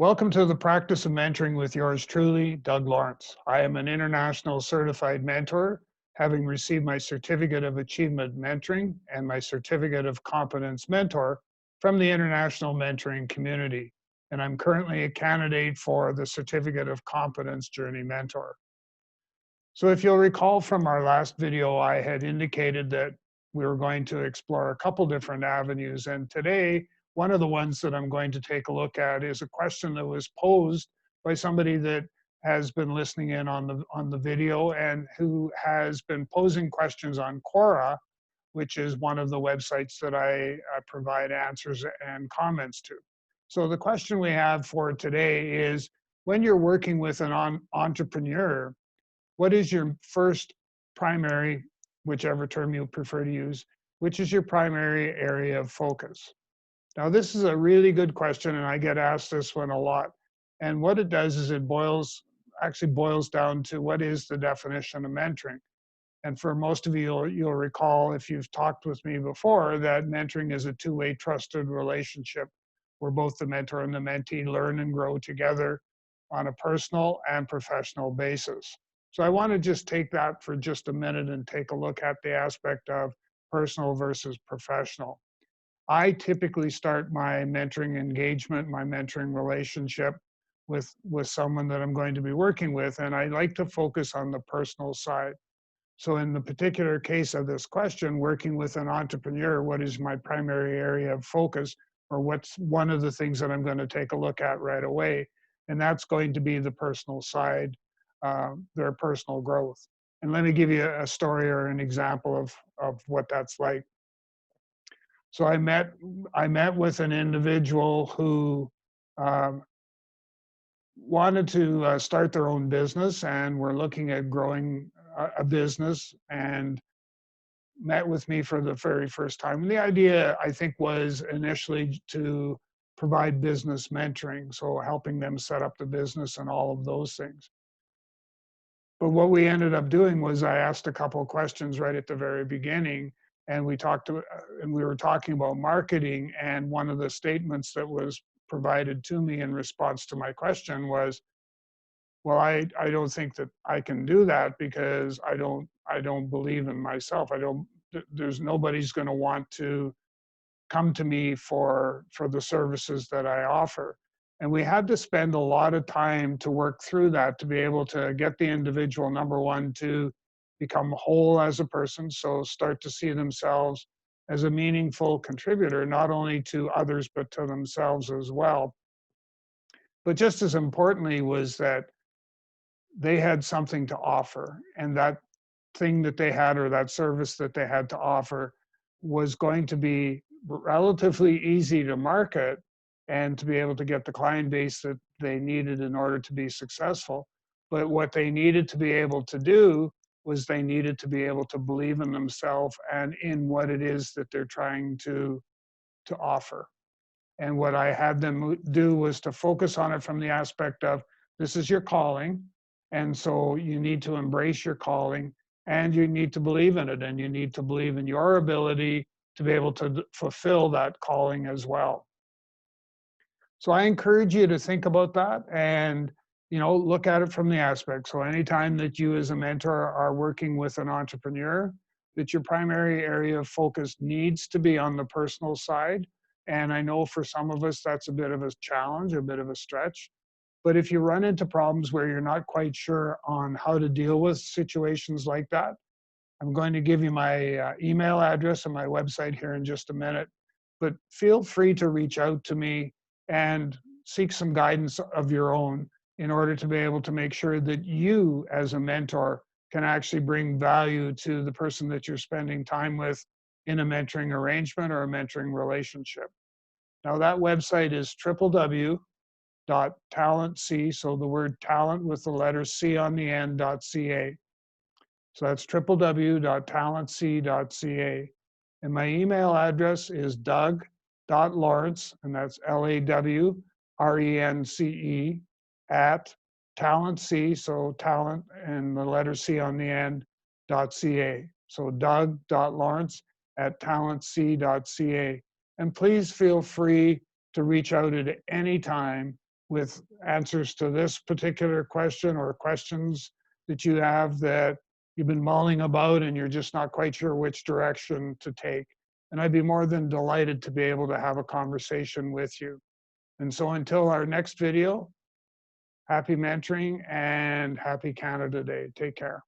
Welcome to the Practice of Mentoring with yours truly, Doug Lawrence. I am an international certified mentor, having received my Certificate of Achievement Mentoring and my Certificate of Competence Mentor from the international mentoring community. And I'm currently a candidate for the Certificate of Competence Journey Mentor. So if you'll recall from our last video, I had indicated that we were going to explore a couple different avenues. And today, one of the ones that I'm going to take a look at is a question that was posed by somebody that has been listening in on the video and who has been posing questions on Quora, which is one of the websites that I provide answers and comments to. So the question we have for today is, when you're working with an entrepreneur, what is your first primary, whichever term you prefer to use, which is your primary area of focus? Now, this is a really good question, and I get asked this one a lot. And what it does is it actually boils down to what is the definition of mentoring. And for most of you, you'll recall, if you've talked with me before, that mentoring is a two-way trusted relationship where both the mentor and the mentee learn and grow together on a personal and professional basis. So I want to just take that for just a minute and take a look at the aspect of personal versus professional. I typically start my mentoring engagement, my mentoring relationship with someone that I'm going to be working with, and I like to focus on the personal side. So in the particular case of this question, working with an entrepreneur, what is my primary area of focus, or what's one of the things that I'm going to take a look at right away? And that's going to be the personal side, their personal growth. And let me give you a story or an example of what that's like. So I met with an individual who um, wanted to start their own business, and were looking at growing a business, and met with me for the very first time. And the idea, I think, was initially to provide business mentoring, so helping them set up the business and all of those things. But what we ended up doing was I asked a couple of questions right at the very beginning, and we were talking about marketing. And one of the statements that was provided to me in response to my question was, "Well, I don't think that I can do that because I don't believe in myself. There's nobody's going to want to come to me for the services that I offer." And we had to spend a lot of time to work through that to be able to get the individual, number one, to become whole as a person, so start to see themselves as a meaningful contributor, not only to others, but to themselves as well. But just as importantly was that they had something to offer, and that thing that they had, or that service that they had to offer, was going to be relatively easy to market and to be able to get the client base that they needed in order to be successful. But what they needed to be able to do was they needed to be able to believe in themselves and in what it is that they're trying to offer. And what I had them do was to focus on it from the aspect of, this is your calling, and so you need to embrace your calling, and you need to believe in it, and you need to believe in your ability to be able to fulfill that calling as well. So I encourage you to think about that and, look at it from the aspect. So anytime that you as a mentor are working with an entrepreneur, that your primary area of focus needs to be on the personal side. And I know for some of us, that's a bit of a challenge, a bit of a stretch. But if you run into problems where you're not quite sure on how to deal with situations like that, I'm going to give you my email address and my website here in just a minute. But feel free to reach out to me and seek some guidance of your own in order to be able to make sure that you, as a mentor, can actually bring value to the person that you're spending time with in a mentoring arrangement or a mentoring relationship. Now, that website is www.talentc, so the word talent with the letter C on the end, .ca. So that's www.talentc.ca. And my email address is doug.lawrence, and that's LAWRENCE, at talentc, so talent and the letter C on the end, .ca. So doug.lawrence at talentc.ca. And please feel free to reach out at any time with answers to this particular question or questions that you have that you've been mulling about and you're just not quite sure which direction to take. And I'd be more than delighted to be able to have a conversation with you. And so until our next video, happy mentoring and happy Canada Day. Take care.